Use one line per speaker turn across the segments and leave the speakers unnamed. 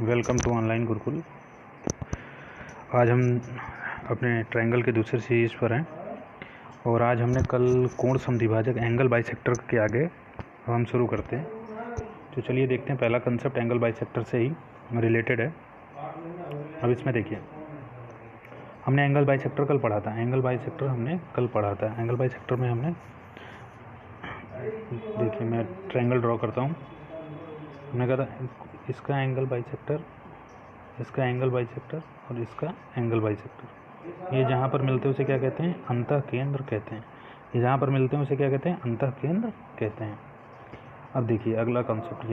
Welcome to online Gurukul. आज हम अपने ट्रायंगल के दूसरे सीरीज़ पर हैं और आज हमने कल कोण समद्विभाजक एंगल बाइसेक्टर के आगे हम शुरू करते हैं। तो चलिए देखते हैं। पहला कंसेप्ट एंगल बाइसेक्टर से ही रिलेटेड है। अब इसमें देखिए, हमने एंगल बाइसेक्टर कल पढ़ा था। एंगल बाइसेक्टर हमने कल पढ़ा था। एंगल बाइसेक्टर में हमने देखिए, मैं ट्रायंगल ड्रॉ करता हूँ। हमने कहा था इसका एंगल बाइसेक्टर, इसका एंगल बाइसेक्टर और इसका एंगल बाइसेक्टर। ये जहाँ पर मिलते हैं उसे क्या कहते हैं? अंतः केंद्र कहते हैं। ये जहाँ पर मिलते हैं उसे क्या कहते हैं? अंतः केंद्र कहते हैं। अब देखिए अगला कॉन्सेप्ट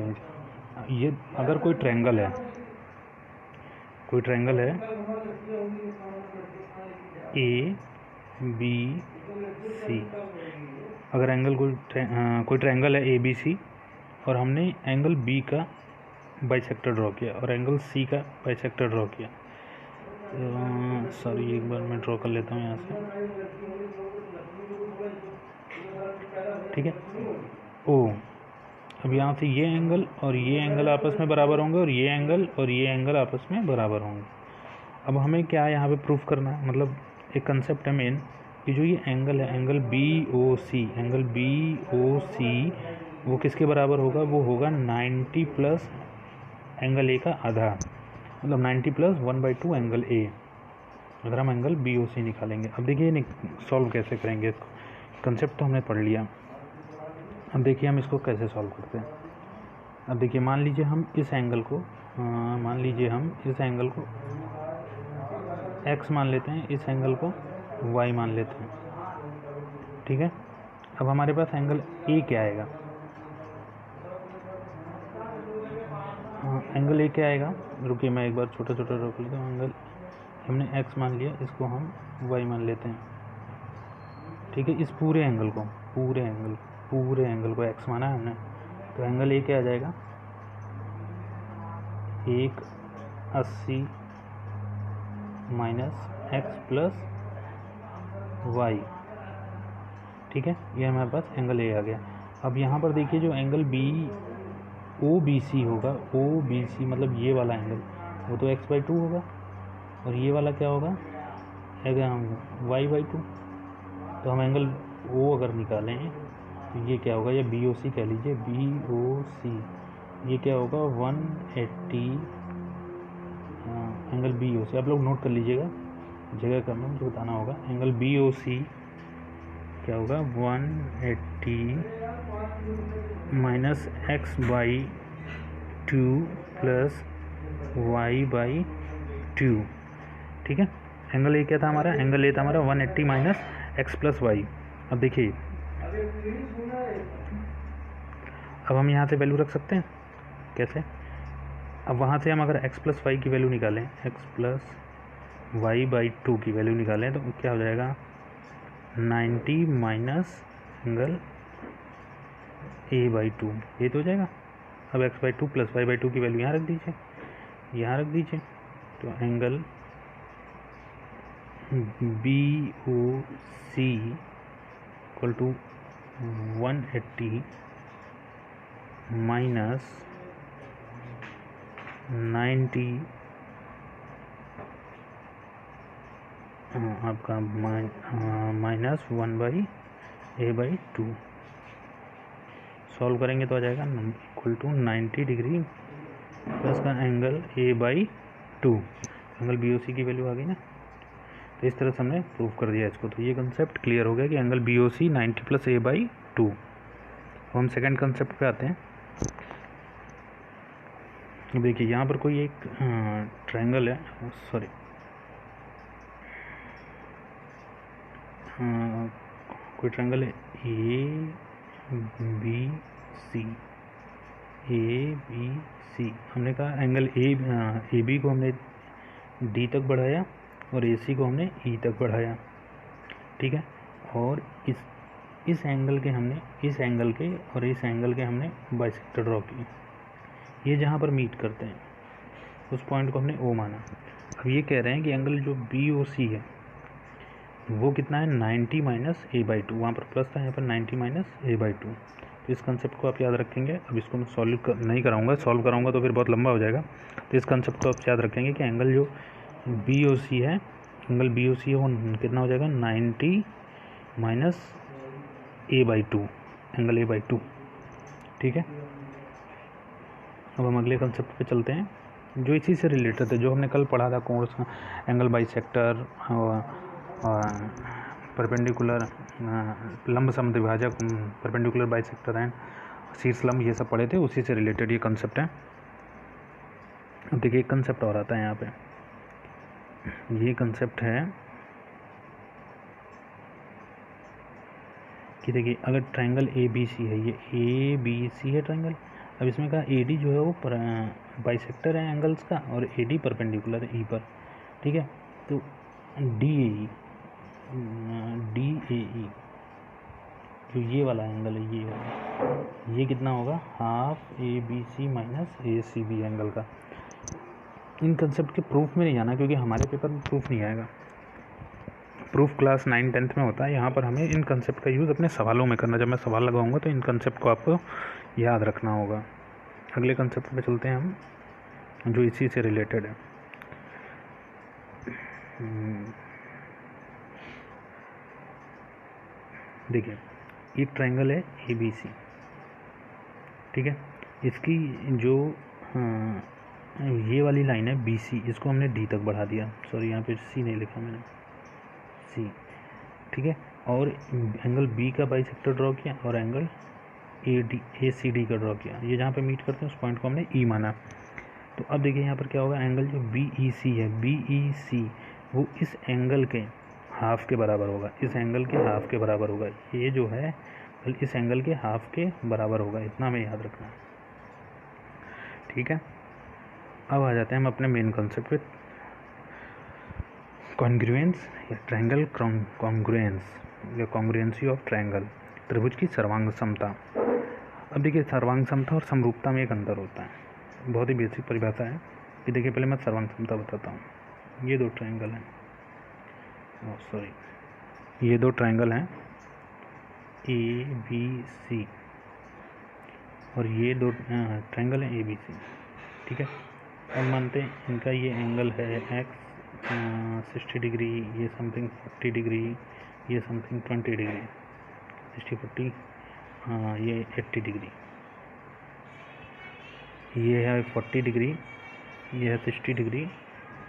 ये अगर कोई ट्रायंगल है, ए बी सी, अगर एंगल कोई ट्रायंगल है ए बी सी और हमने एंगल बी का बाइसेक्टर ड्रॉ किया और एंगल सी का बाइसेक्टर ड्रॉ किया। सॉरी, एक बार मैं ड्रॉ कर लेता हूँ यहाँ से, ठीक है। ओ, अब यहाँ से ये एंगल और ये एंगल आपस में बराबर होंगे और ये एंगल और ये एंगल आपस में बराबर होंगे। अब हमें क्या यहाँ पे प्रूफ करना है? मतलब एक कंसेप्ट है मेन कि जो ये एंगल है, एंगल बी ओ सी, एंगल बी ओ सी वो किसके बराबर होगा? वो होगा 90 प्लस एंगल ए का आधा, मतलब 90 प्लस 1/2 एंगल ए, अगर हम एंगल बी ओ सी निकालेंगे। अब देखिए सॉल्व कैसे करेंगे इसको। कंसेप्ट तो हमने पढ़ लिया। अब देखिए हम इसको कैसे सॉल्व करते हैं। अब देखिए, मान लीजिए हम इस एंगल को x मान लेते हैं, इस एंगल को y मान लेते हैं, ठीक है। अब हमारे पास एंगल ए क्या आएगा? एंगल ए क्या आएगा? रुकिए मैं एक बार छोटा छोटा रोक लेता हूँ। एंगल हमने x मान लिया, इसको हम y मान लेते हैं, ठीक है। इस पूरे एंगल को x माना है हमने, तो एंगल ए क्या आ जाएगा? 180 माइनस x प्लस y, ठीक है। ये हमारे पास एंगल ए आ गया। अब यहाँ पर देखिए, जो एंगल ओ बी सी होगा, ओ बी सी मतलब ये वाला एंगल, वो तो x/2 होगा और ये वाला क्या होगा? y/2। तो हम एंगल ओ अगर निकालें तो ये क्या होगा? या बी ओ सी कह लीजिए, बी ओ सी, ये क्या होगा? 180 एंगल बी ओ सी। आप लोग नोट कर लीजिएगा, जगह करना मुझे बताना होगा। एंगल बी ओ सी क्या होगा? 180 माइनस x/2 प्लस y/2, ठीक है। एंगल ए क्या था हमारा? एंगल ए था हमारा 180 माइनस x प्लस वाई। अब देखिए, अब हम यहाँ से वैल्यू रख सकते हैं। कैसे? अब वहाँ से हम अगर x प्लस वाई की वैल्यू निकालें, x प्लस y/2 की वैल्यू निकालें तो क्या हो जाएगा? 90 माइनस एंगल a/2, ये तो हो जाएगा। अब x/2 प्लस y/2 की वैल्यू यहाँ रख दीजिए, तो angle B O C equal to 180 minus 90 आपका माइनस 1/a/2। सॉल्व करेंगे तो आ जाएगा इक्वल टू 90 डिग्री प्लस का angle a/2, angle B O C की वैल्यू आ गई ना। तो इस तरह से हमने प्रूव कर दिया इसको। तो ये कंसेप्ट क्लियर हो गया कि एंगल बी ओ सी 90 प्लस a/2। हम सेकंड कंसेप्ट पे आते हैं। देखिए यहाँ पर कोई एक ट्रायंगल है, सॉरी कोई ट्रायंगल है ए बी सी। हमने कहा एंगल ए बी को हमने डी तक बढ़ाया और ए सी को हमने ई तक बढ़ाया, ठीक है। और इस एंगल के हमने इस एंगल के हमने बाइसेक्टर ड्रॉ किए। ये जहाँ पर मीट करते हैं उस पॉइंट को हमने ओ माना। अब ये कह रहे हैं कि एंगल जो बी ओ सी है वो कितना है? 90 माइनस a/2। वहाँ पर प्लस था, यहाँ पर 90 माइनस a/2। तो इस कंसेप्ट को आप याद रखेंगे। अब इसको मैं नहीं कराऊंगा, सॉल्व कराऊंगा तो फिर बहुत लंबा हो जाएगा। तो इस कंसेप्ट को आप याद रखेंगे कि एंगल जो बी ओ सी है, एंगल बी ओ सी है वो कितना हो जाएगा 90 माइनस a/2, एंगल a/2। ठीक है, अब हम अगले कंसेप्ट पे चलते हैं जो इसी से रिलेटेड है, जो हमने कल पढ़ा था कोण एंगल बाइसेक्टर और परपेंडिकुलर लंब समद्विभाजक, परपेंडिकुलर बाइसेक्टर एंड शीर्ष लंब, ये सब पढ़े थे, उसी से रिलेटेड ये कंसेप्ट है। अब देखिए एक कंसेप्ट और आता है यहाँ पे, ये कंसेप्ट है कि देखिए अगर ट्रायंगल ए बी सी है, ये ए बी सी है ट्रायंगल। अब इसमें कहा ए डी जो है वो बाइसेक्टर है एंगल्स का, और ए डी परपेंडिकुलर है ई पर। ठीक है, तो डी ए ई जो ये वाला एंगल है, ये कितना होगा, half A B C minus A C B angle का। इन कंसेप्ट के प्रूफ में नहीं जाना क्योंकि हमारे पेपर में प्रूफ नहीं आएगा, प्रूफ क्लास 9-10 में होता है। यहाँ पर हमें इन कंसेप्ट का यूज़ अपने सवालों में करना, जब मैं सवाल लगाऊंगा तो इन कंसेप्ट को आपको याद रखना होगा। अगले कंसेप्ट पे चलते हैं हम जो इसी से रिलेटेड है। देखिए एक ट्रायंगल है ए बी सी। ठीक है, इसकी जो ये वाली लाइन है बी सी, इसको हमने डी तक बढ़ा दिया, सॉरी यहाँ पे सी नहीं लिखा मैंने, सी। ठीक है, और एंगल बी का बाइसेक्टर ड्रॉ किया और एंगल ए सी डी का ड्रॉ किया। ये जहाँ पे मीट करते हैं उस पॉइंट को हमने ई माना। तो अब देखिए यहाँ पर क्या होगा, एंगल जो बी ई सी है, बी ई सी वो इस एंगल के हाफ के बराबर होगा, इस एंगल के हाफ के बराबर होगा। ये जो है इस एंगल के हाफ के बराबर होगा, इतना हमें याद रखना है। ठीक है, अब आ जाते हैं हम अपने मेन कॉन्सेप्ट पे, कॉन्ग्रुएंस या ट्रायंगल कॉन्ग्रुएंस या कॉन्ग्रुएंसी ऑफ ट्रायंगल, त्रिभुज की सर्वांग समता। अब देखिए सर्वांग समता और समरूपता में एक अंतर होता है, बहुत ही बेसिक परिभाषा है कि देखिए पहले मैं सर्वांग समता बताता हूँ। ये दो ट्रायंगल हैं, ये दो ट्रायंगल हैं ए बी सी, और ये दो ट्रायंगल हैं ए बी सी। ठीक है, अब मानते हैं इनका ये एंगल है एक्स 60 डिग्री, ये समथिंग 40 डिग्री, ये समथिंग 20 डिग्री, 60-40, ये 80 डिग्री, ये है 40 डिग्री, ये है 60 डिग्री,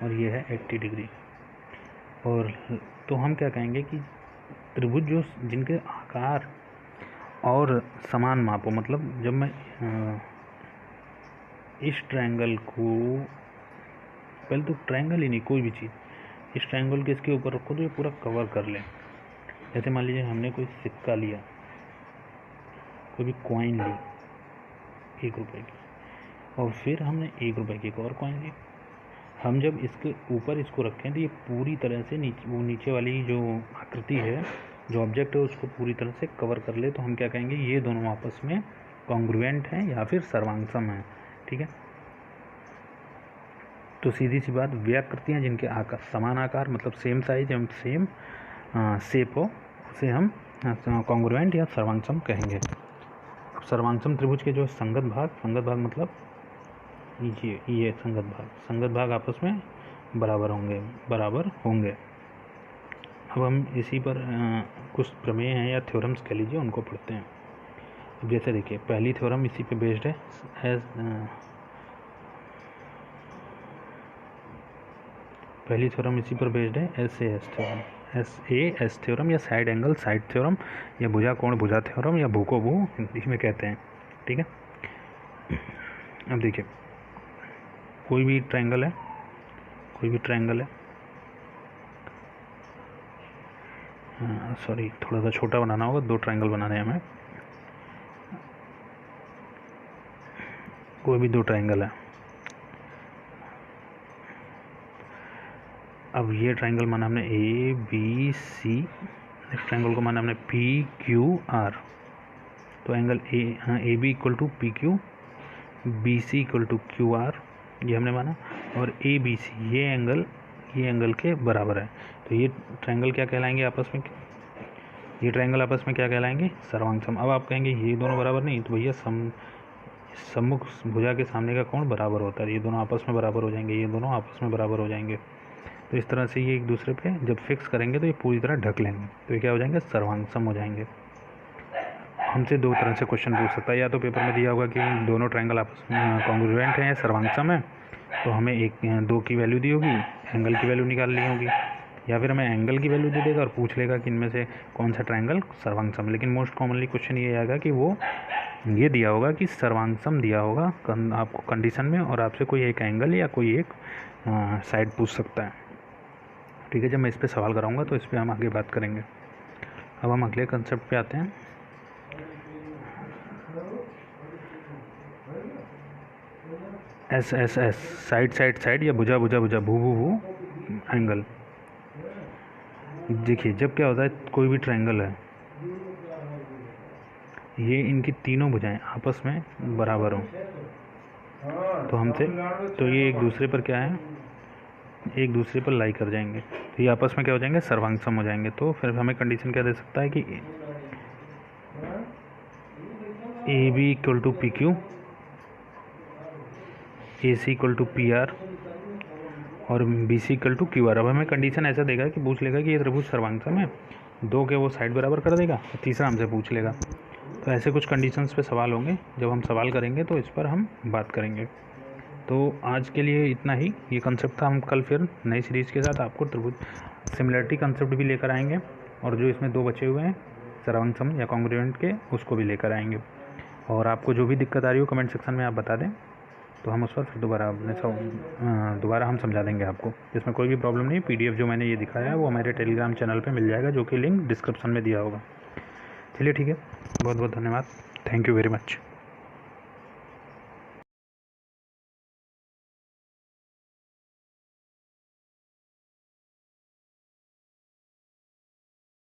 और ये है 80 डिग्री। और तो हम क्या कहेंगे कि त्रिभुज जो जिनके आकार और समान माप हो, मतलब जब मैं इस ट्रायंगल को, पहले तो ट्रायंगल ही नहीं कोई भी चीज़, इस ट्रायंगल के इसके ऊपर रखो तो ये पूरा कवर कर ले। जैसे मान लीजिए हमने कोई सिक्का लिया, कोई भी कॉइन ली 1 रुपए की, और फिर हमने 1 रुपए की एक और कॉइन ली। हम जब इसके ऊपर इसको रखें तो ये पूरी तरह से नीचे वाली जो आकृति है, जो ऑब्जेक्ट है, उसको पूरी तरह से कवर कर ले, तो हम क्या कहेंगे, ये दोनों आपस में कॉन्ग्रुएंट हैं या फिर सर्वांगसम हैं। ठीक है, तो सीधी सी बात, वे आकृतियाँ जिनके आकार समान आकार, मतलब सेम साइज एवं सेम शेप हो, उसे हम कॉन्ग्रुएंट या सर्वांगसम कहेंगे। अब सर्वांगसम त्रिभुज के जो संगत भाग मतलब ये संगत भाग आपस में बराबर होंगे। अब हम इसी पर कुछ प्रमेय हैं या थ्योरम्स कह लीजिए, उनको पढ़ते हैं। अब जैसे देखिए पहली थ्योरम इसी पे बेस्ड है, SAS थ्योरम या साइड एंगल साइड थ्योरम या भुजा कोण भुजा थ्योरम या भू को भू हिंदी में कहते हैं। ठीक है, अब देखिए कोई भी ट्रायंगल है, सॉरी थोड़ा सा छोटा बनाना होगा, 2 ट्रायंगल बनाने हैं हमें। कोई भी 2 ट्रायंगल है, अब ये ट्रायंगल माना हमने ए बी सी, इस ट्रायंगल को माना हमने पी क्यू आर। तो angle A B equal to P Q, B C equal to Q R, ये हमने माना, और ए बी सी ये एंगल के बराबर है। तो ये ट्रायंगल क्या कहलाएंगे आपस में, ये ट्रायंगल आपस में क्या कहलाएंगे, सर्वांग सम। अब आप कहेंगे ये दोनों बराबर नहीं, तो भैया सम्मुख भुजा के सामने का कोण बराबर होता है, ये दोनों आपस में बराबर हो जाएंगे, ये दोनों आपस में बराबर हो जाएंगे। तो इस तरह से ये एक दूसरे पे जब फिक्स करेंगे तो ये पूरी तरह ढक लेंगे, तो ये क्या हो जाएंगे, सर्वांग सम हो जाएंगे। हमसे दो तरह से क्वेश्चन पूछ सकता है, या तो पेपर में दिया होगा कि दोनों ट्रायंगल आपस में कॉन्ग्रुएंट हैं या सर्वांग सम है, तो हमें एक 2 की वैल्यू दी होगी, एंगल की वैल्यू निकाल ली होगी, या फिर हमें एंगल की वैल्यू दे देगा और पूछ लेगा कि इनमें से कौन सा ट्रायंगल सर्वांग सम। लेकिन मोस्ट कॉमनली क्वेश्चन ये आएगा कि वो ये दिया होगा कि सर्वांग सम दिया होगा आपको कंडीशन में, और आपसे कोई एक एंगल या कोई एक साइड पूछ सकता है। ठीक है, जब मैं इस पर सवाल कराऊंगा तो इस पर हम आगे बात करेंगे। अब हम अगले कंसेप्ट पे आते हैं। S S S, side side side या भुजा भुजा भुजा, भू भू भू एंगल। देखिए जब क्या होता है, कोई भी ट्रायंगल है, ये इनकी तीनों भुजाएं आपस में बराबर हों, तो हमसे तो ये एक दूसरे पर क्या है, एक दूसरे पर लाई कर जाएंगे, तो ये आपस में क्या हो जाएंगे, सर्वांग सम हो जाएंगे। तो फिर हमें कंडीशन क्या दे सकता है कि A B equal to P Q, A C equal to P R और B C equal to Q R. अब हमें कंडीशन ऐसा देगा कि पूछ लेगा कि ये त्रिभुज सर्वांग सम है, 2 के वो साइड बराबर कर देगा, और तीसरा हमसे पूछ लेगा। तो ऐसे कुछ कंडीशंस पे सवाल होंगे, जब हम सवाल करेंगे तो इस पर हम बात करेंगे। तो आज के लिए इतना ही, ये कंसेप्ट था। हम कल फिर नई सीरीज़ के साथ आपको त्रिभुज सिमिलरिटी कंसेप्ट भी लेकर आएंगे, और जो इसमें 2 बचे हुए हैं सर्वांग सम या कॉन्ग्रुएंट के, उसको भी लेकर आएंगे। और आपको जो भी दिक्कत आ रही हो कमेंट सेक्शन में आप बता दें, तो हम उस पर फिर दोबारा हम समझा देंगे आपको। इसमें कोई भी प्रॉब्लम नहीं। PDF जो मैंने ये दिखाया है वो हमारे टेलीग्राम चैनल पे मिल जाएगा, जो कि लिंक डिस्क्रिप्शन में दिया होगा। चलिए ठीक है, बहुत बहुत धन्यवाद, थैंक यू वेरी मच।